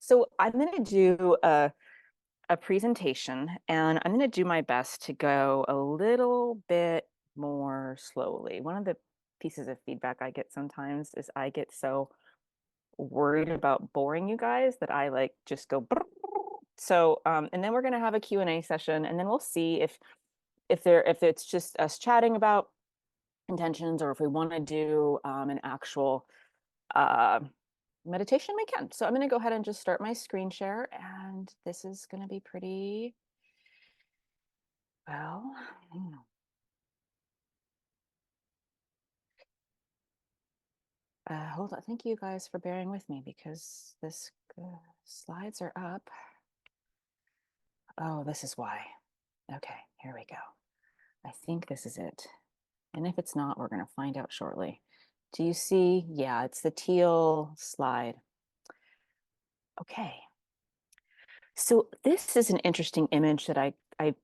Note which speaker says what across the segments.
Speaker 1: So I'm going to do a presentation, and I'm going to do my best to go a little bit more slowly. One of the pieces of feedback I get sometimes is I get so worried about boring you guys that I like just go. So, and then we're going to have a Q&A session, and then we'll see if it's just us chatting about intentions, or if we want to do an actual uh, meditation, we can. So I'm going to go ahead and just start my screen share, and this is going to be pretty well. Hold on. Thank you guys for bearing with me because this slides are up. Oh, this is why. Okay, here we go. I think this is it. And if it's not, we're going to find out shortly. Do you see? Yeah, it's the teal slide. Okay. So this is an interesting image that I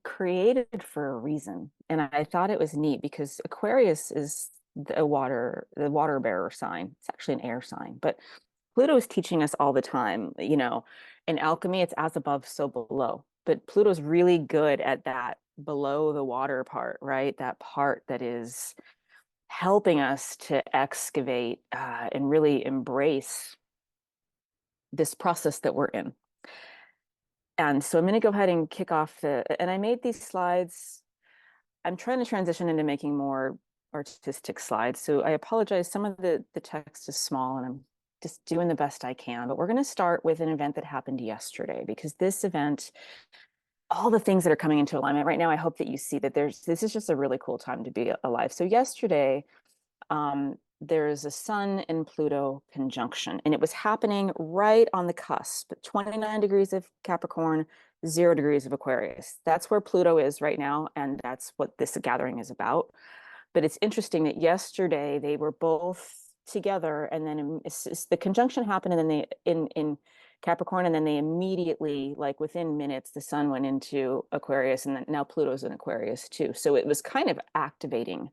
Speaker 1: created for a reason, and I thought it was neat because Aquarius is the water bearer sign. It's actually an air sign, but Pluto is teaching us all the time. In alchemy, it's as above, so below. But Pluto's really good at that below the water part, right? That part that is helping us to excavate and really embrace this process that we're in. And so I'm going to go ahead and kick off and I made these slides. I'm trying to transition into making more artistic slides. So I apologize. Some of the text is small and I'm just doing the best I can. But we're going to start with an event that happened yesterday, because this event, all the things that are coming into alignment right now, I hope that you see that this is just a really cool time to be alive. So yesterday, there's a Sun and Pluto conjunction, and it was happening right on the cusp, 29 degrees of Capricorn, 0 degrees of Aquarius. That's where Pluto is right now, and that's what this gathering is about. But it's interesting that yesterday they were both together, and then the conjunction happened, and then they in Capricorn, and then they immediately, like within minutes, the Sun went into Aquarius, and then now Pluto's in Aquarius too. So it was kind of activating.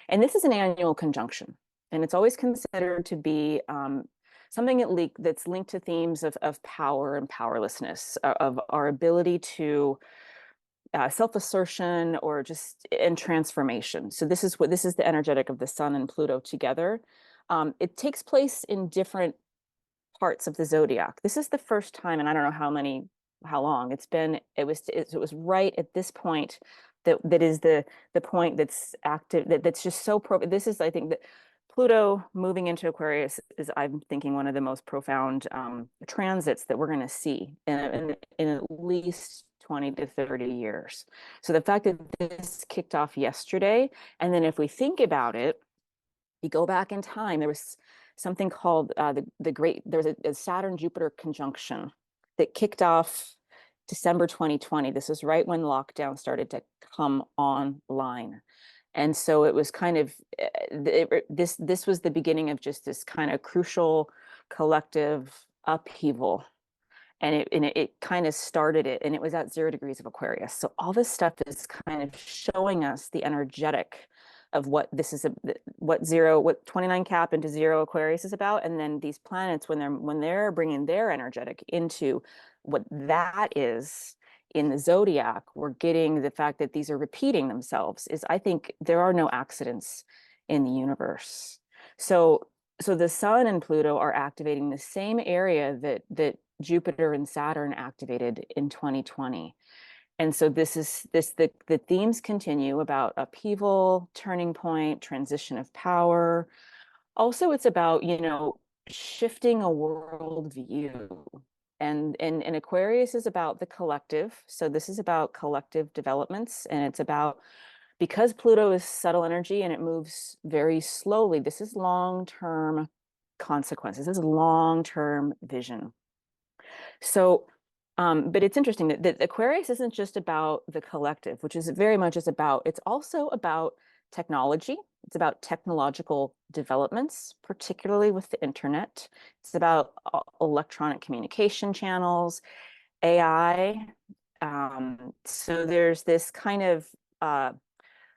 Speaker 1: And this is an annual conjunction, and it's always considered to be something that's linked to themes of power and powerlessness, of our ability to self-assertion or just in transformation. So this is the energetic of the Sun and Pluto together. It takes place in different parts of the zodiac. This is the first time, and I don't know how long it's been. It was right at this point that is the point that's active, that's just so this is, I think, that Pluto moving into Aquarius is, I'm thinking, one of the most profound transits that we're going to see in at least 20 to 30 years. So the fact that this kicked off yesterday, and then if we think about it, you go back in time, there was something called there was a Saturn Jupiter conjunction that kicked off December 2020. This is right when lockdown started to come online. And so it was kind of this was the beginning of just this kind of crucial collective upheaval. And it kind of started it, and it was at 0 degrees of Aquarius. So all this stuff is kind of showing us the energetic of what this is, what 29 Cap into 0 Aquarius is about. And then these planets, when they're bringing their energetic into what that is in the zodiac, we're getting the fact that these are repeating themselves. I think there are no accidents in the universe. So the Sun and Pluto are activating the same area that Jupiter and Saturn activated in 2020. And so the themes continue about upheaval, turning point, transition of power. Also, it's about, shifting a worldview. And Aquarius is about the collective. So this is about collective developments, and it's about, because Pluto is subtle energy and it moves very slowly, this is long-term consequences. This is long-term vision. So, but it's interesting that Aquarius isn't just about the collective, which is very much is about, it's also about technology. It's about technological developments, particularly with the internet. It's about electronic communication channels, AI. So there's this kind of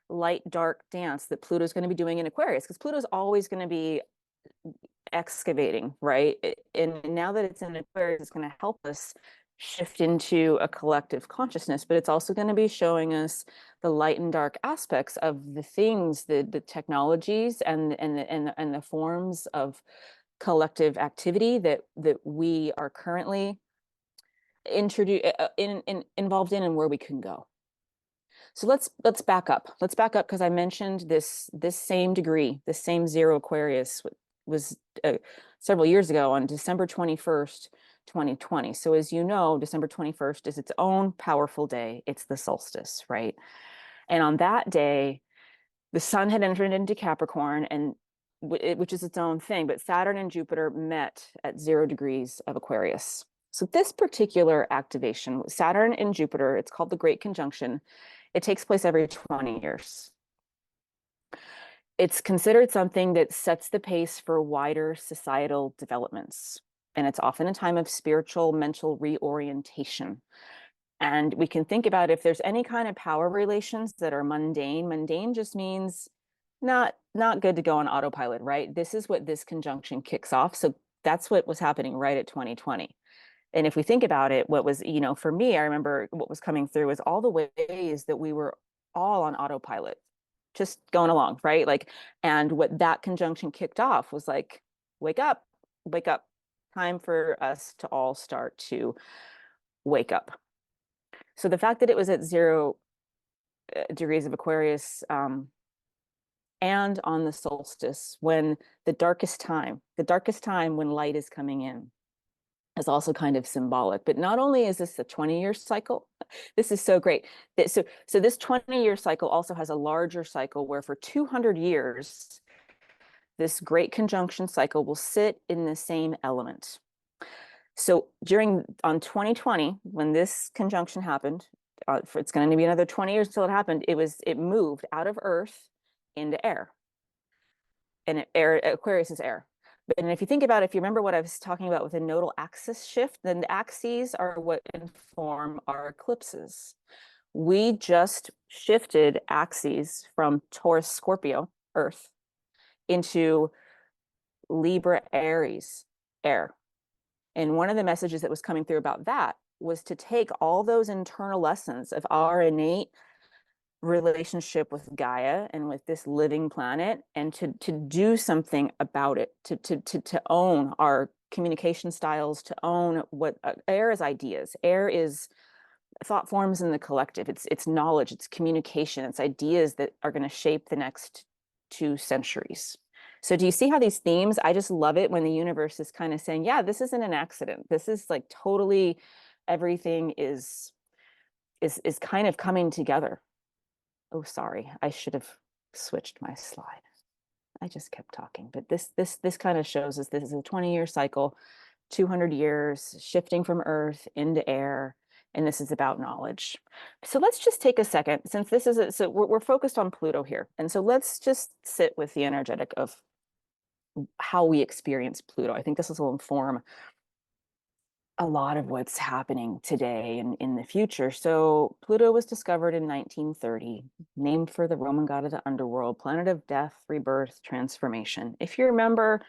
Speaker 1: light dark dance that Pluto's going to be doing in Aquarius, because Pluto's always going to be excavating, right? And now that it's in Aquarius, it's going to help us shift into a collective consciousness, but it's also going to be showing us the light and dark aspects of the things, the technologies and the forms of collective activity that we are currently involved in and where we can go. So let's back up. Let's back up because I mentioned this same degree, this same zero Aquarius was several years ago on December 21st, 2020. So as you know, December 21st is its own powerful day. It's the solstice, right? And on that day, the sun had entered into Capricorn, and which is its own thing, but Saturn and Jupiter met at 0 degrees of Aquarius. So this particular activation, Saturn and Jupiter, it's called the Great Conjunction. It takes place every 20 years. It's considered something that sets the pace for wider societal developments. And it's often a time of spiritual, mental reorientation. And we can think about if there's any kind of power relations that are mundane. Mundane just means not good to go on autopilot, right? This is what this conjunction kicks off. So that's what was happening right at 2020. And if we think about it, what was, for me, I remember what was coming through is all the ways that we were all on autopilot, just going along, right? Like, and what that conjunction kicked off was like, wake up, time for us to all start to wake up. So the fact that it was at 0 degrees of Aquarius, and on the solstice, when the darkest time when light is coming in, is also kind of symbolic. But not only is this a 20-year cycle, this is so great. So this 20-year cycle also has a larger cycle where for 200 years, this great conjunction cycle will sit in the same element. So on 2020, when this conjunction happened, it's going to be another 20 years until it happened, it moved out of Earth into air. And Aquarius is air. And if you think about it, if you remember what I was talking about with the nodal axis shift, then the axes are what inform our eclipses. We just shifted axes from Taurus, Scorpio, Earth, into Libra, Aries, air. And one of the messages that was coming through about that was to take all those internal lessons of our innate relationship with Gaia and with this living planet, and to do something about it, to own our communication styles, to own what air is ideas. Air is thought forms in the collective. It's knowledge, it's communication, it's ideas that are going to shape the next 2 centuries. So do you see how these themes, I just love it when the universe is kind of saying, yeah, this isn't an accident. This is like totally, everything is kind of coming together. Oh, sorry, I should have switched my slide. I just kept talking, but this kind of shows us this is a 20-year cycle, 200 years, shifting from Earth into air, and this is about knowledge. So let's just take a second, since this is so we're focused on Pluto here, and so let's just sit with the energetic of how we experience Pluto. I think this will inform a lot of what's happening today and in the future. So Pluto was discovered in 1930, named for the Roman god of the underworld, planet of death, rebirth, transformation. If you remember,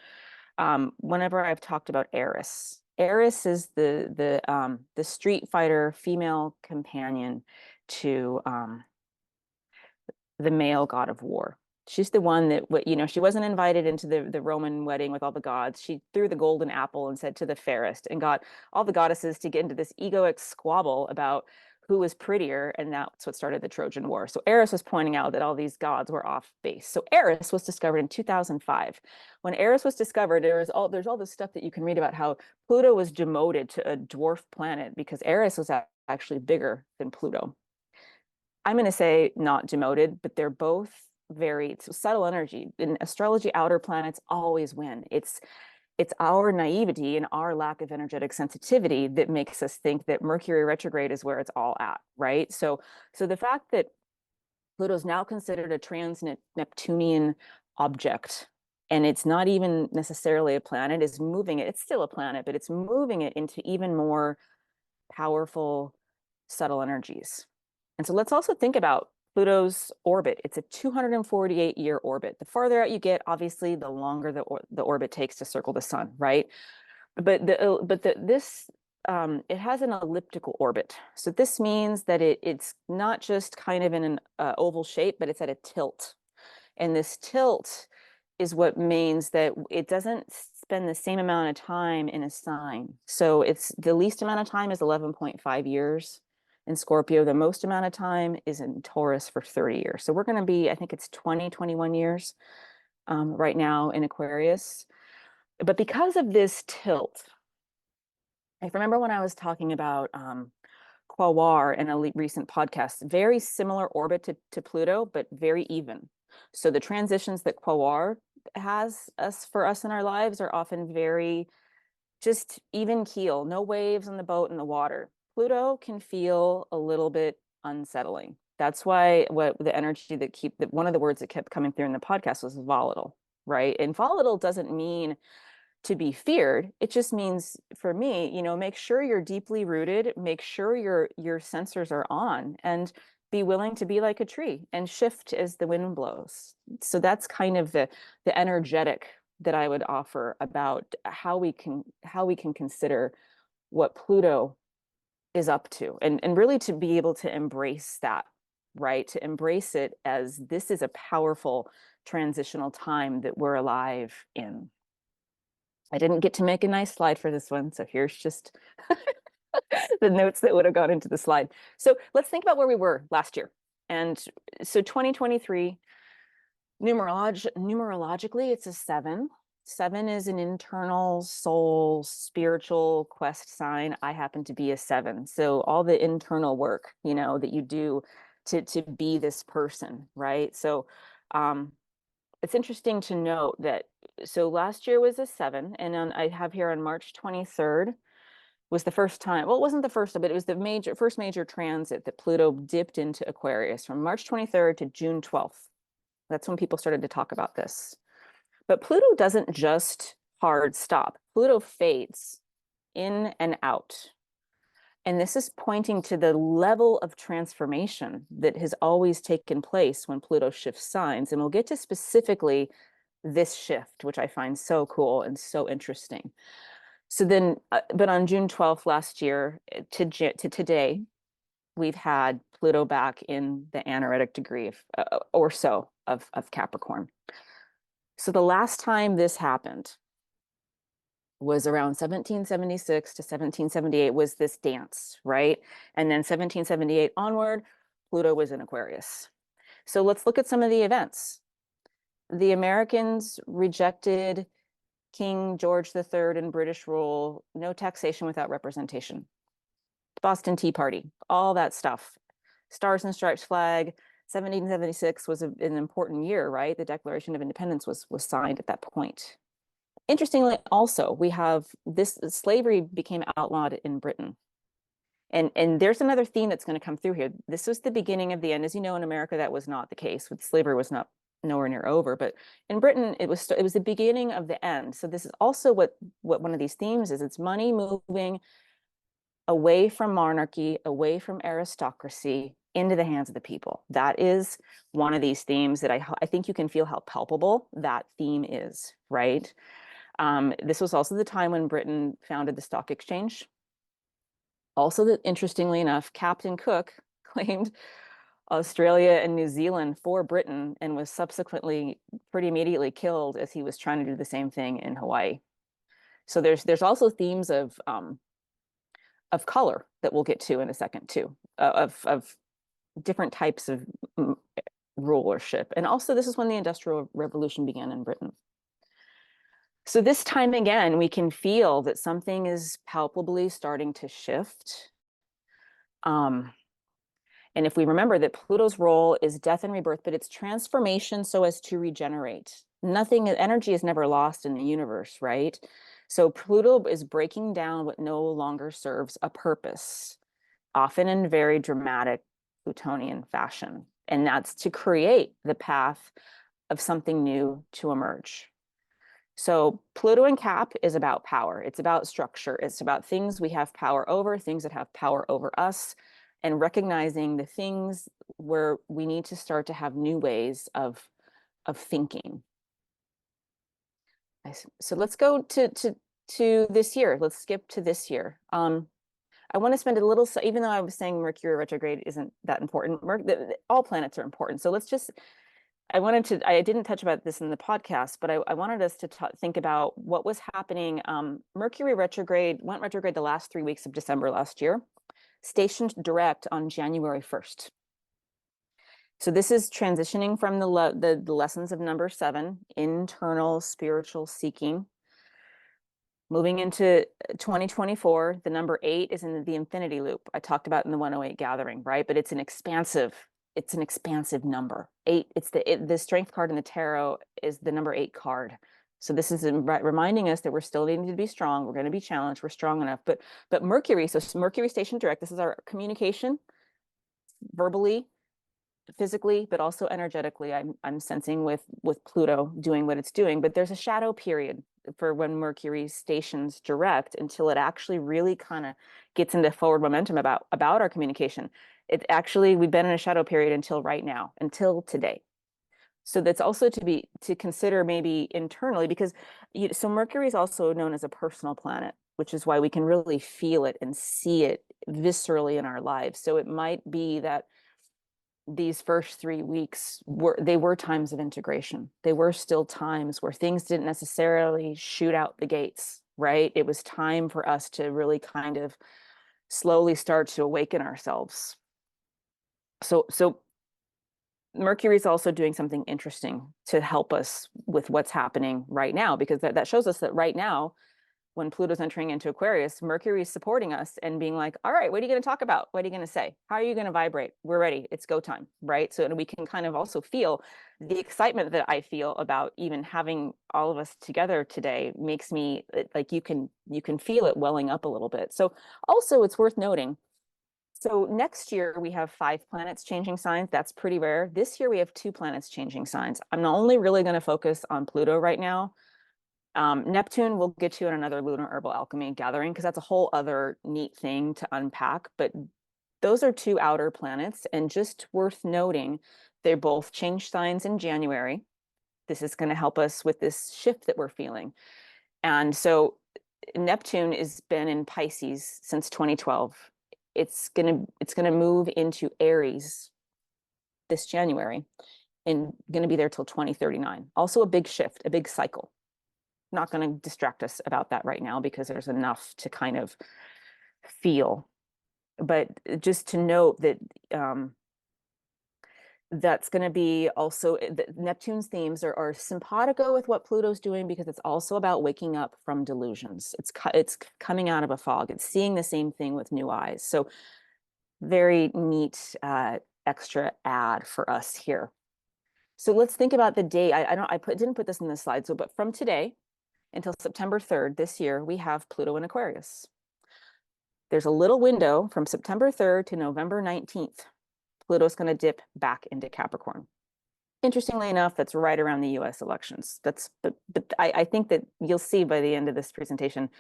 Speaker 1: whenever I've talked about Eris is the street fighter female companion to the male god of war. She's the one that, she wasn't invited into the Roman wedding with all the gods. She threw the golden apple and said to the fairest, and got all the goddesses to get into this egoic squabble about who was prettier, and that's what started the Trojan War. So Eris was pointing out that all these gods were off base. So Eris was discovered in 2005. When Eris was discovered, there's all this stuff that you can read about how Pluto was demoted to a dwarf planet because Eris was actually bigger than Pluto. I'm going to say not demoted, but they're both very subtle energy. In astrology, outer planets always win. It's our naivety and our lack of energetic sensitivity that makes us think that Mercury retrograde is where it's all at, right? So the fact that Pluto is now considered a trans-Neptunian object, and it's not even necessarily a planet, is moving it. It's still a planet, but it's moving it into even more powerful, subtle energies. And so let's also think about Pluto's orbit. It's a 248-year orbit. The farther out you get, obviously, the longer the orbit takes to circle the sun, right? But this it has an elliptical orbit. So this means that it's not just kind of in an oval shape, but it's at a tilt. And this tilt is what means that it doesn't spend the same amount of time in a sign. So it's the least amount of time is 11.5 years in Scorpio. The most amount of time is in Taurus for 30 years. So we're going to be, I think it's 21 years right now in Aquarius. But because of this tilt, I remember when I was talking about Quawar in a recent podcast, very similar orbit to Pluto, but very even. So the transitions that Quawar has for us in our lives are often very just even keel, no waves on the boat in the water. Pluto can feel a little bit unsettling. That's why what the energy that one of the words that kept coming through in the podcast was volatile, right? And volatile doesn't mean to be feared. It just means, for me, make sure you're deeply rooted, make sure your sensors are on, and be willing to be like a tree and shift as the wind blows. So that's kind of the energetic that I would offer about how we can consider what Pluto is up to, and really to be able to embrace that, right? To embrace it as this is a powerful transitional time that we're alive in. I didn't get to make a nice slide for this one, so here's just the notes that would have gone into the slide. So let's think about where we were last year. And so 2023, numerologically, it's a 7. 7 is an internal soul, spiritual quest sign. I happen to be a 7. So all the internal work, that you do to be this person, right? So it's interesting to note that, so last year was a 7, and I have here on March 23rd was the first time, well, it wasn't the first, but it was the first major transit that Pluto dipped into Aquarius from March 23rd to June 12th. That's when people started to talk about this. But Pluto doesn't just hard stop. Pluto fades in and out. And this is pointing to the level of transformation that has always taken place when Pluto shifts signs. And we'll get to specifically this shift, which I find so cool and so interesting. So then, but on June 12th last year to today, we've had Pluto back in the anaretic degree or so of Capricorn. So the last time this happened was around 1776 to 1778 was this dance, right? And then 1778 onward, Pluto was in Aquarius. So let's look at some of the events. The Americans rejected King George III and British rule, no taxation without representation. Boston Tea Party, all that stuff. Stars and Stripes flag. 1776 was an important year, right? The Declaration of Independence was signed at that point. Interestingly, also, we have this slavery became outlawed in Britain. And there's another theme that's going to come through here. This was the beginning of the end. As you know, in America, that was not the case. With slavery was not nowhere near over, but in Britain, it was the beginning of the end. So this is also what one of these themes is. It's money moving away from monarchy, away from aristocracy, into the hands of the people. That is one of these themes that I think you can feel how palpable that theme is, right? This was also the time when Britain founded the stock exchange. Also, that interestingly enough, Captain Cook claimed Australia and New Zealand for Britain and was subsequently pretty immediately killed as he was trying to do the same thing in Hawaii. So there's also themes of color that we'll get to in a second too, of different types of rulership. And also this is when the Industrial Revolution began in Britain. So this time again, we can feel that something is palpably starting to shift. And if we remember that Pluto's role is death and rebirth, but it's transformation so as to regenerate. Energy is never lost in the universe, right? So Pluto is breaking down what no longer serves a purpose, often in very dramatic Plutonian fashion. And that's to create the path of something new to emerge. So Pluto and Cap is about power. It's about structure. It's about things we have power over, things that have power over us. and recognizing the things where we need to start to have new ways of thinking. So let's go to this year. Let's skip to this year. I want to spend a little, even though I was saying Mercury retrograde isn't that important, all planets are important. So let's just, I didn't touch about this in the podcast, but I wanted us to think about what was happening. Mercury retrograde went retrograde the last 3 weeks of December last year, stationed direct on January 1st. So this is transitioning from the lessons of number 7, internal spiritual seeking. Moving into 2024, the number 8 is in the infinity loop. I talked about in the 108 gathering, right? But it's an expansive number. 8, it's the strength card in the tarot is the number 8 card. So this is reminding us that we're still needing to be strong. We're going to be challenged. We're strong enough. But Mercury, so Mercury station direct, this is our communication, verbally, physically, but also energetically. I'm sensing with Pluto doing what it's doing. But there's a shadow period for when Mercury stations direct until it actually really kind of gets into forward momentum about our communication. We've been in a shadow period until right now, until today. So that's also to consider maybe internally, because so Mercury is also known as a personal planet, which is why we can really feel it and see it viscerally in our lives. So it might be that these first 3 weeks were times of integration. They were still times where things didn't necessarily shoot out the gates, right? It was time for us to really kind of slowly start to awaken ourselves. So Mercury is also doing something interesting to help us with what's happening right now, because that shows us that right now, when Pluto's entering into Aquarius, Mercury is supporting us and being like, all right, what are you going to talk about? What are you going to say? How are you going to vibrate? We're ready. It's go time, right? So we can kind of also feel the excitement that I feel about even having all of us together today makes me like, you can feel it welling up a little bit. So also it's worth noting, so next year we have 5 planets changing signs. That's pretty rare. This year we have 2 planets changing signs. I'm only really going to focus on Pluto right now. Neptune we'll get to in another Lunar Herbal Alchemy gathering, because that's a whole other neat thing to unpack. But those are 2 outer planets, and just worth noting, they both change signs in January. This is going to help us with this shift that we're feeling. And so Neptune has been in Pisces since 2012. It's gonna move into Aries this January and going to be there till 2039. Also a big shift, a big cycle. Not going to distract us about that right now, because there's enough to kind of feel. But just to note that that's going to be also, Neptune's themes are simpatico with what Pluto's doing, because it's also about waking up from delusions. It's coming out of a fog. It's seeing the same thing with new eyes. So very neat extra add for us here. So let's think about the day. I didn't put this in the slide. So, but from today until September 3rd this year, we have Pluto in Aquarius. There's a little window from September 3rd to November 19th. Pluto's going to dip back into Capricorn. Interestingly enough, that's right around the US elections. But I think that you'll see by the end of this presentation,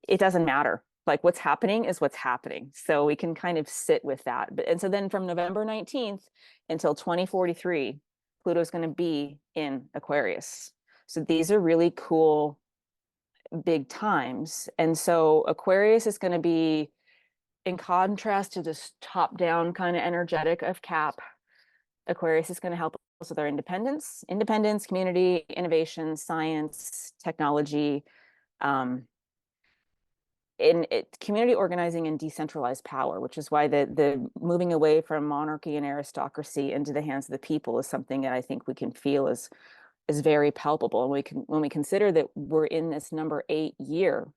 Speaker 1: it doesn't matter. Like, what's happening is what's happening. So we can kind of sit with that. And so then from November 19th until 2043, Pluto's going to be in Aquarius. So these are really cool, big times. And so Aquarius is going to be, in contrast to this top-down kind of energetic of Cap, Aquarius is going to help us with our independence, community, innovation, science, technology, in community organizing and decentralized power, which is why the moving away from monarchy and aristocracy into the hands of the people is something that I think we can feel is very palpable. And when we consider that we're in this number 8 year,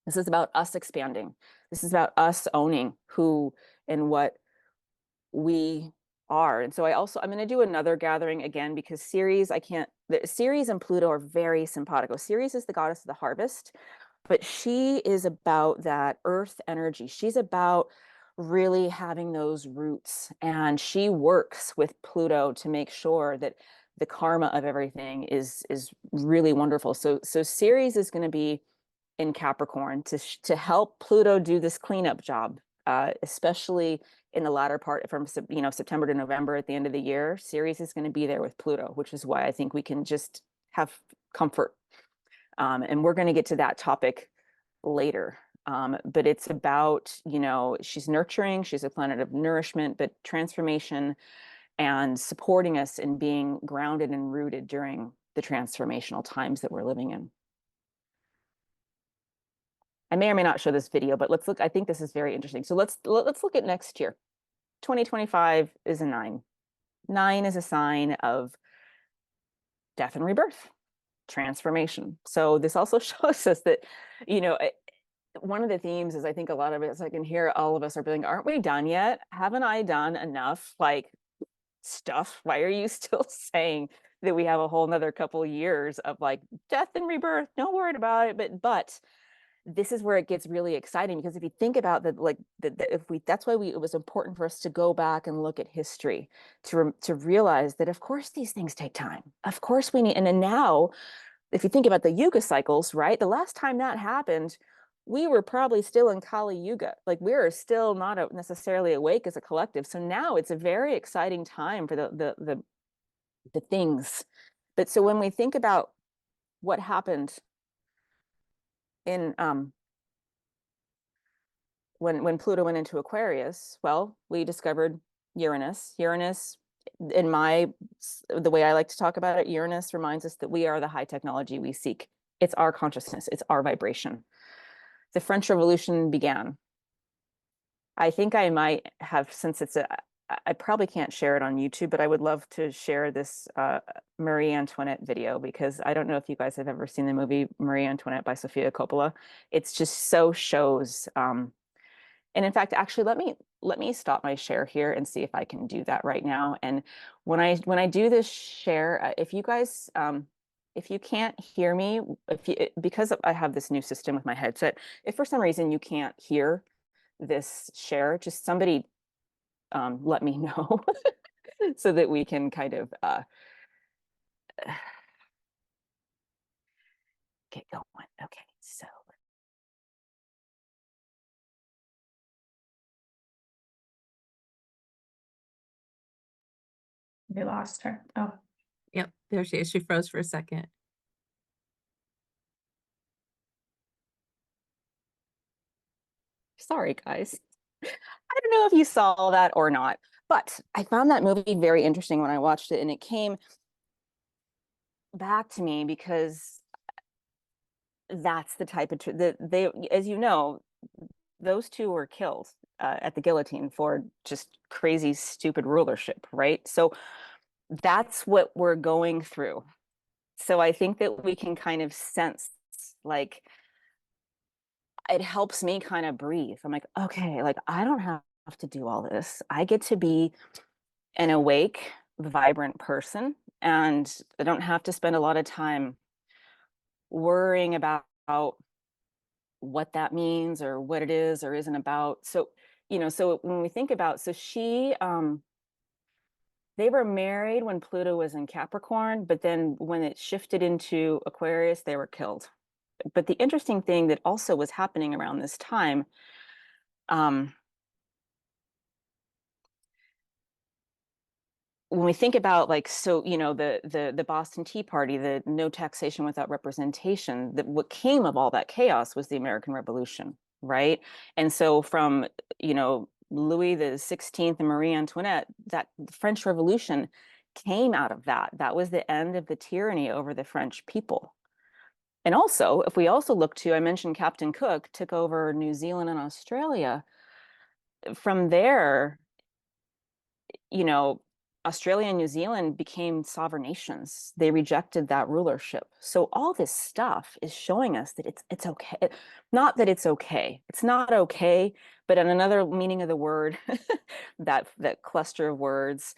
Speaker 1: this is about us expanding. This is about us owning who and what we are. And so I'm going to do another gathering again, because Ceres and Pluto are very simpatico. Ceres is the goddess of the harvest, but she is about that earth energy. She's about really having those roots, and she works with Pluto to make sure that the karma of everything is really wonderful. So Ceres is going to be in Capricorn to help Pluto do this cleanup job, especially in the latter part from September to November at the end of the year. Ceres is going to be there with Pluto, which is why I think we can just have comfort. And we're going to get to that topic later. But it's about, she's nurturing, she's a planet of nourishment, but transformation and supporting us in being grounded and rooted during the transformational times that we're living in. I may or may not show this video, but let's look. I think this is very interesting. So let's look at next year. 2025 is a 9. 9 is a sign of death and rebirth, transformation. So this also shows us that, one of the themes is, I think a lot of it is, I can hear all of us are being, aren't we done yet? Haven't I done enough stuff? Why are you still saying that we have a whole nother couple years of death and rebirth? Don't worry about it. But this is where it gets really exciting, because if you think about that's why it was important for us to go back and look at history to realize that, of course, these things take time. Of course we need, and then now, if you think about the Yuga cycles, right? The last time that happened, we were probably still in Kali Yuga. We're still not necessarily awake as a collective. So now it's a very exciting time for the things. But so when we think about what happened in when Pluto went into Aquarius, well, we discovered Uranus. Uranus, the way I like to talk about it, Uranus reminds us that we are the high technology we seek. It's our consciousness, it's our vibration. The French Revolution began. I think I might have, since I probably can't share it on YouTube, but I would love to share this Marie Antoinette video, because I don't know if you guys have ever seen the movie Marie Antoinette by Sofia Coppola. It's just so shows. And in fact, actually, let me stop my share here and see if I can do that right now. And when I do this share, if you guys, if you can't hear me, because I have this new system with my headset, if for some reason you can't hear this share, just somebody let me know so that we can kind of get going. Okay, so
Speaker 2: we lost her. Oh,
Speaker 3: yep, there she is. She froze for a second.
Speaker 1: sorry, guys. I don't know if you saw that or not, but I found that movie very interesting when I watched it, and it came back to me because that's the type of they, as you know, those two were killed at the guillotine for just crazy, stupid rulership, right? So that's what we're going through. So I think that we can kind of sense, it helps me kind of breathe. I'm like, okay, I don't have to do all this. I get to be an awake, vibrant person, and I don't have to spend a lot of time worrying about what that means or what it is or isn't about. So, so when we think about, so they were married when Pluto was in Capricorn, but then when it shifted into Aquarius, they were killed. But the interesting thing that also was happening around this time, when we think about the Boston Tea Party, the no taxation without representation, that what came of all that chaos was the American Revolution, right? And so from Louis the 16th and Marie Antoinette, that French Revolution came out of that. That was the end of the tyranny over the French people. And also, if we also look to, I mentioned Captain Cook took over New Zealand and Australia. From there, Australia and New Zealand became sovereign nations. They rejected that rulership. So all this stuff is showing us that it's okay. Not that it's okay. It's not okay, but in another meaning of the word, that cluster of words,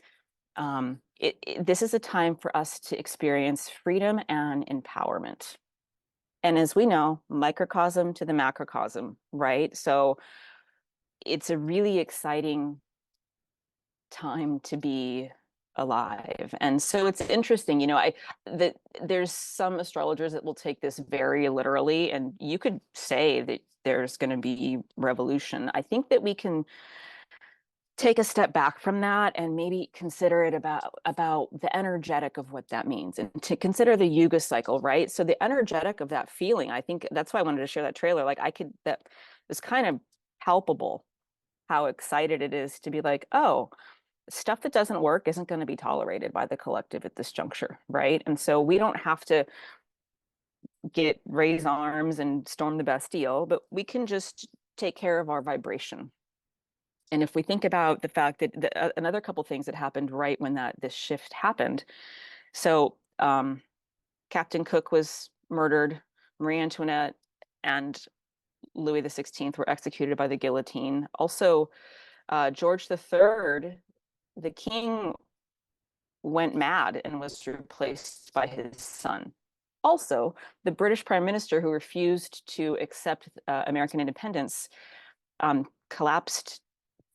Speaker 1: this is a time for us to experience freedom and empowerment. And as we know, microcosm to the macrocosm, right? So it's a really exciting time to be alive. And so it's interesting, you know, that there's some astrologers that will take this very literally, and you could say that there's going to be revolution. I think that we can take a step back from that and maybe consider it about the energetic of what that means, and to consider the yuga cycle, right? So the energetic of that feeling, I think that's why I wanted to share that trailer. Like I could, that was kind of palpable how excited it is to be like, oh, stuff that doesn't work isn't going to be tolerated by the collective at this juncture, right? And so we don't have to get raise arms and storm the Bastille, but we can just take care of our vibration. And if we think about the fact that another couple things that happened right when this shift happened. So Captain Cook was murdered, Marie Antoinette and Louis XVI were executed by the guillotine. Also, George III, the king, went mad and was replaced by his son. Also, the British Prime Minister, who refused to accept American independence, collapsed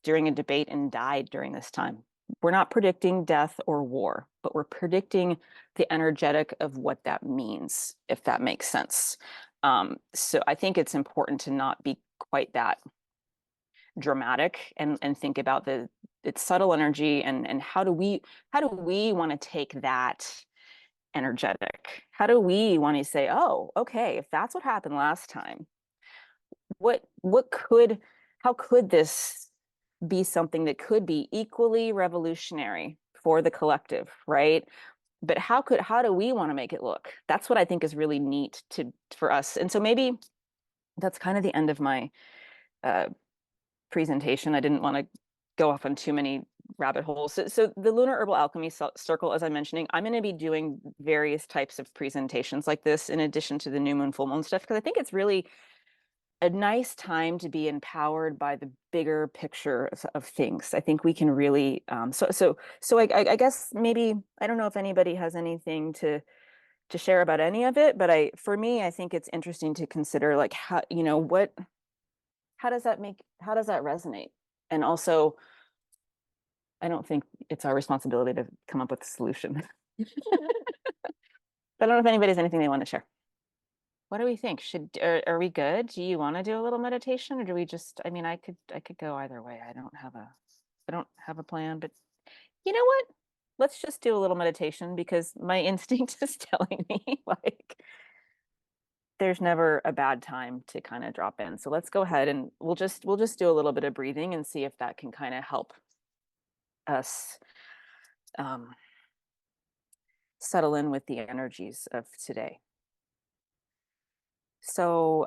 Speaker 1: during a debate and died during this time. We're not predicting death or war, but we're predicting the energetic of what that means, if that makes sense. So I think it's important to not be quite that dramatic, and think about its subtle energy, and how do we want to take that energetic? How do we want to say, oh, okay, if that's what happened last time, what could how could this be something that could be equally revolutionary for the collective, right? But how do we want to make it look? That's what I think is really neat for us. And so maybe that's kind of the end of my uh, presentation. I didn't want to go off on too many rabbit holes. So the Lunar Herbal Alchemy Circle, as I'm mentioning, I'm going to be doing various types of presentations like this in addition to the new moon, full moon stuff, because I think it's really a nice time to be empowered by the bigger picture of things. I think we can really, so I guess maybe, I don't know if anybody has anything to share about any of it, but for me, I think it's interesting to consider, like, how, you know, how does that resonate? And also, I don't think it's our responsibility to come up with a solution. But I don't know if anybody has anything they want to share. What do we think? Are we good? Do you want to do a little meditation, or do we just, I mean, I could go either way. I don't have a plan, but you know what? Let's just do a little meditation, because my instinct is telling me like there's never a bad time to kind of drop in. So let's go ahead and we'll just do a little bit of breathing and see if that can kind of help us um, settle in with the energies of today. So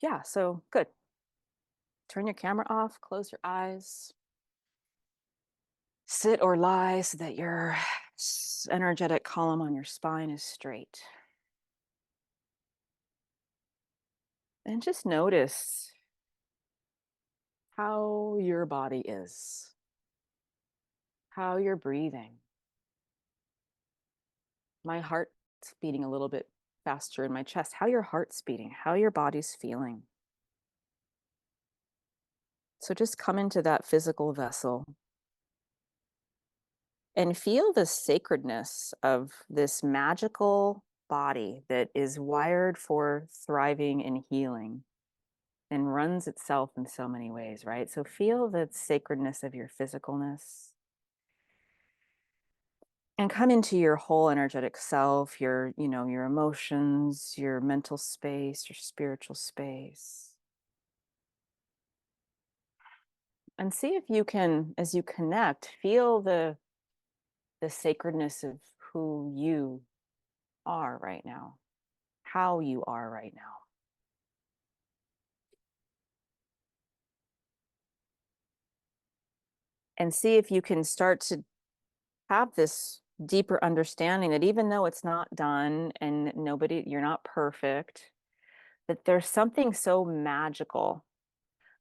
Speaker 1: yeah, so good. Turn your camera off, close your eyes. Sit or lie so that your energetic column on your spine is straight. And just notice how your body is, how you're breathing. My heart's beating a little bit faster in my chest. How your heart's beating, how your body's feeling. So just come into that physical vessel and feel the sacredness of this magical body that is wired for thriving and healing and runs itself in so many ways, right? So feel the sacredness of your physicalness and come into your whole energetic self, your, you know, your emotions, your mental space, your spiritual space. And see if you can, as you connect, feel the sacredness of who you are right now, how you are right now. And see if you can start to have this deeper understanding that even though it's not done and you're not perfect, that there's something so magical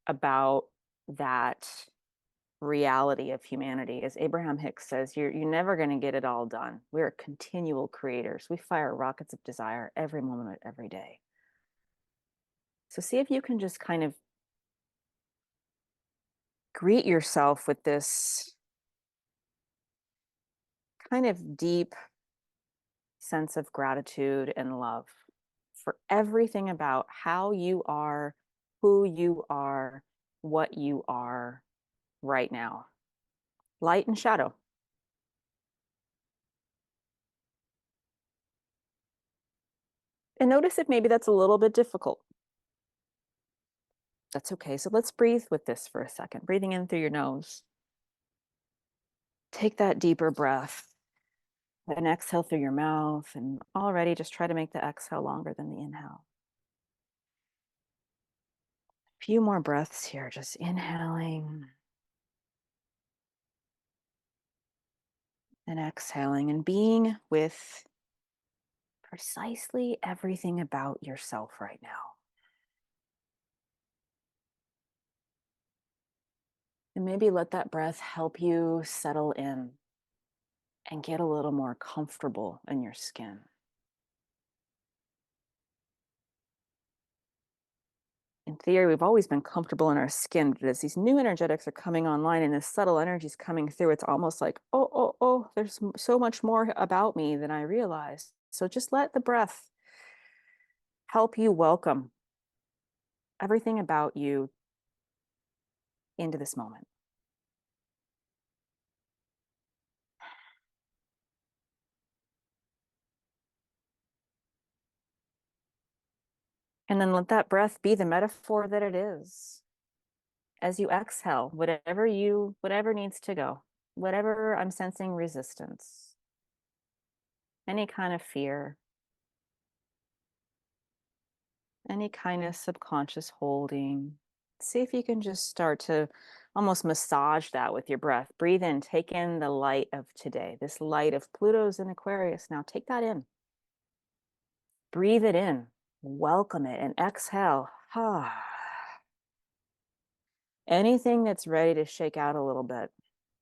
Speaker 1: about that reality of humanity. As Abraham Hicks says, you're never going to get it all done. We're continual creators. We fire rockets of desire every moment, every day. So see if you can just kind of greet yourself with this kind of deep sense of gratitude and love for everything about how you are, who you are, what you are right now, light and shadow. And notice if maybe that's a little bit difficult. That's okay. So let's breathe with this for a second, breathing in through your nose. Take that deeper breath and exhale through your mouth. And already just try to make the exhale longer than the inhale. A few more breaths here, just inhaling and exhaling and being with precisely everything about yourself right now. And maybe let that breath help you settle in and get a little more comfortable in your skin. In theory, we've always been comfortable in our skin, but as these new energetics are coming online and this subtle energy is coming through, it's almost like, oh, there's so much more about me than I realized. So just let the breath help you welcome everything about you into this moment. And then let that breath be the metaphor that it is. As you exhale, whatever needs to go, whatever I'm sensing resistance, any kind of fear, any kind of subconscious holding. See if you can just start to almost massage that with your breath. Breathe in, take in the light of today, this light of Pluto's in Aquarius. Now take that in. Breathe it in, welcome it, and exhale. Anything that's ready to shake out a little bit,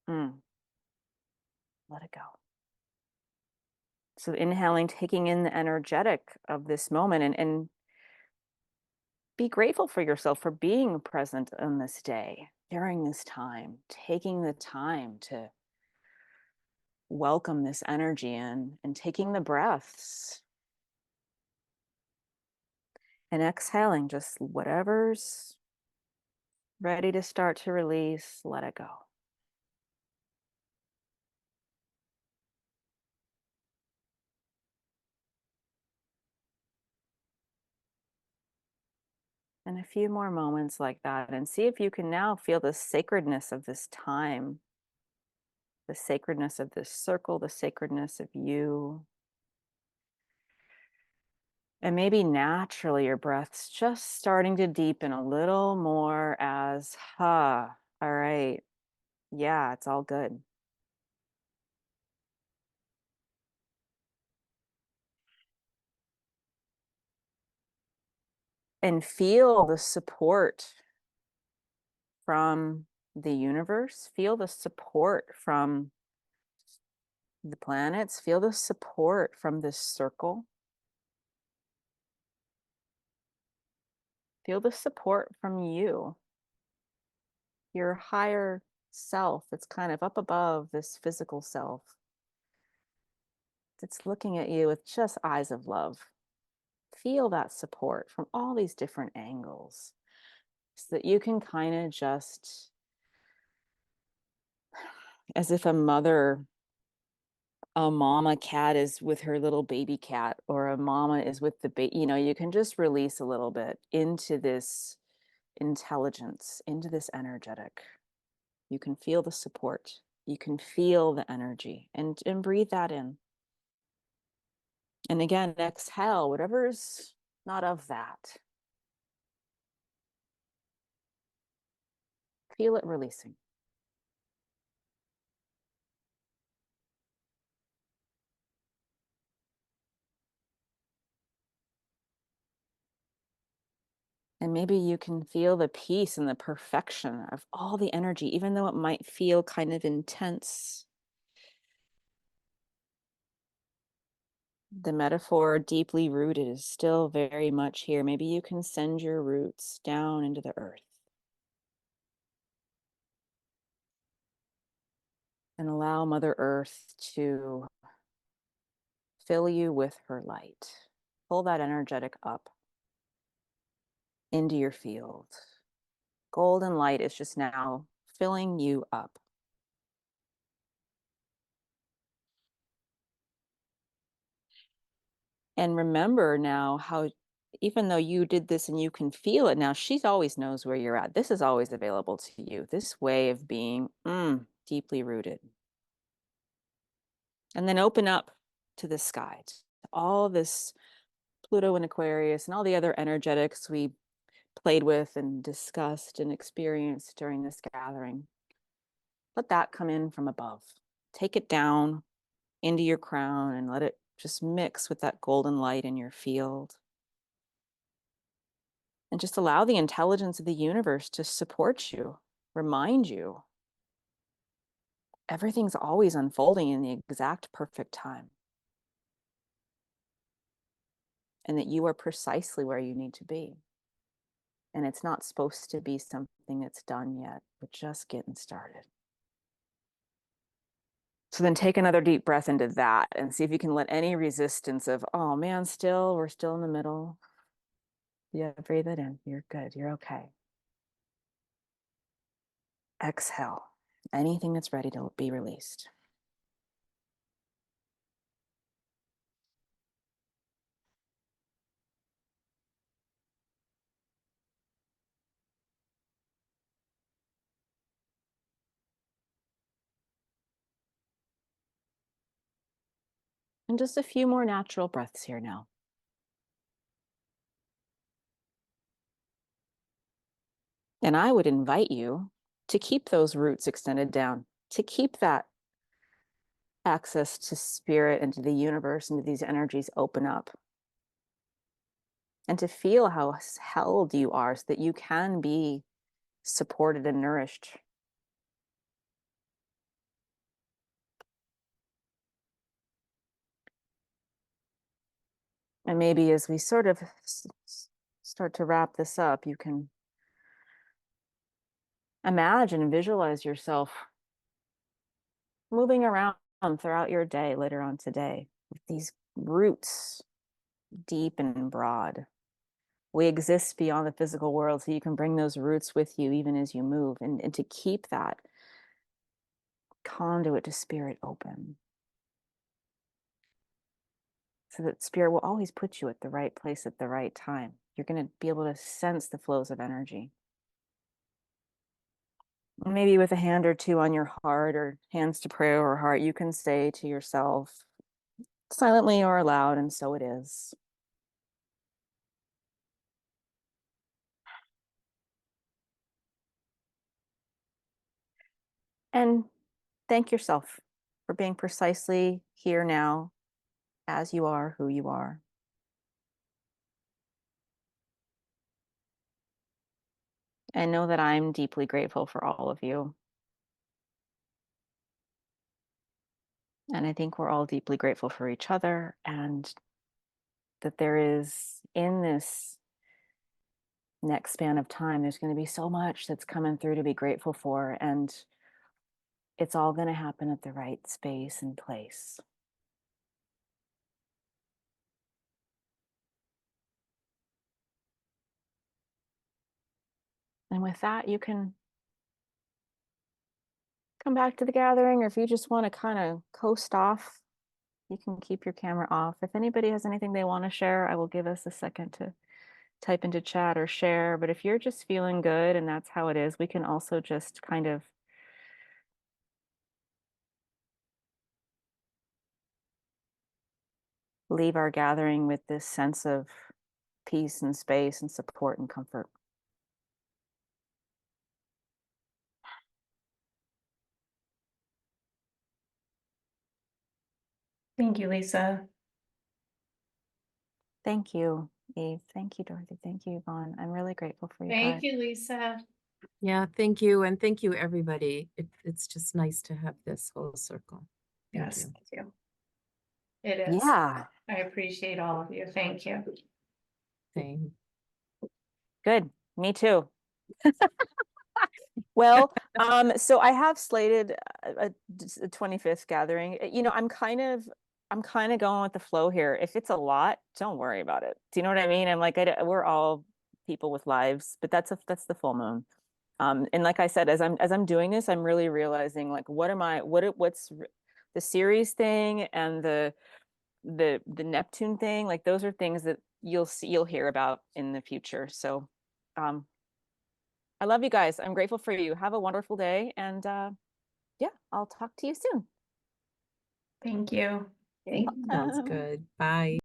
Speaker 1: let it go. So inhaling, taking in the energetic of this moment and be grateful for yourself for being present on this day, during this time, taking the time to welcome this energy in and taking the breaths and exhaling, just whatever's ready to start to release, let it go. And a few more moments like that, and see if you can now feel the sacredness of this time, the sacredness of this circle, the sacredness of you. And maybe naturally your breath's just starting to deepen a little more as, all right, yeah, it's all good. And feel the support from the universe, feel the support from the planets, feel the support from this circle. Feel the support from you, your higher self that's kind of up above this physical self. That's looking at you with just eyes of love. Feel that support from all these different angles so that you can kind of just, as if a mama cat is with her little baby cat, or a mama is with the baby, you can just release a little bit into this intelligence, into this energetic. You can feel the support. You can feel the energy and breathe that in. And again, exhale, whatever's not of that. Feel it releasing. And maybe you can feel the peace and the perfection of all the energy, even though it might feel kind of intense. The metaphor deeply rooted is still very much here. Maybe you can send your roots down into the earth. And allow Mother Earth to fill you with her light. Pull that energetic up into your field. Golden light is just now filling you up. And remember now how, even though you did this and you can feel it now, she always knows where you're at. This is always available to you. This way of being deeply rooted. And then open up to the sky, to all this Pluto and Aquarius and all the other energetics we played with and discussed and experienced during this gathering. Let that come in from above. Take it down into your crown and let it just mix with that golden light in your field. And just allow the intelligence of the universe to support you, remind you everything's always unfolding in the exact perfect time. And that you are precisely where you need to be. And it's not supposed to be something that's done yet. We're just getting started. So then take another deep breath into that and see if you can let any resistance of, oh man, we're still in the middle. Yeah, breathe it in. You're good. You're okay. Exhale. Anything that's ready to be released. And just a few more natural breaths here now. And I would invite you to keep those roots extended down, to keep that access to spirit and to the universe and to these energies open up. And to feel how held you are so that you can be supported and nourished. And maybe as we sort of start to wrap this up, you can imagine and visualize yourself moving around throughout your day later on today with these roots deep and broad. We exist beyond the physical world, so you can bring those roots with you even as you move, and to keep that conduit to spirit open. So that spirit will always put you at the right place at the right time. You're going to be able to sense the flows of energy. Maybe with a hand or two on your heart or hands to prayer or heart, you can say to yourself silently or aloud, and so it is. And thank yourself for being precisely here now as you are, who you are. And know that I'm deeply grateful for all of you. And I think we're all deeply grateful for each other, and that there is, in this next span of time, there's going to be so much that's coming through to be grateful for. And it's all going to happen at the right space and place. And with that, you can come back to the gathering, or if you just want to kind of coast off, you can keep your camera off. If anybody has anything they want to share, I will give us a second to type into chat or share. But if you're just feeling good and that's how it is, we can also just kind of leave our gathering with this sense of peace and space and support and comfort.
Speaker 2: Thank you, Lisa.
Speaker 1: Thank you, Eve. Thank you, Dorothy. Thank you, Yvonne. I'm really grateful for you guys.
Speaker 2: Thank you, Lisa.
Speaker 3: Yeah, thank you. And thank you, everybody. It's just nice to have this whole circle. Thank
Speaker 2: Yes,
Speaker 3: you.
Speaker 2: thank you. It is.
Speaker 1: Yeah,
Speaker 2: I appreciate all of you. Thank you.
Speaker 3: Same.
Speaker 1: good. Me too. Well, So I have slated a 25th gathering. You know, I'm kind of going with the flow here. If it's a lot, don't worry about it. Do you know what I mean? I'm like, we're all people with lives, but that's the full moon. And like I said, as I'm doing this, I'm really realizing like, what's the Ceres thing and the Neptune thing. Like those are things that you'll hear about in the future. So, I love you guys. I'm grateful for you. Have a wonderful day. And yeah, I'll talk to you soon.
Speaker 2: Thank you.
Speaker 3: Sounds good. Bye.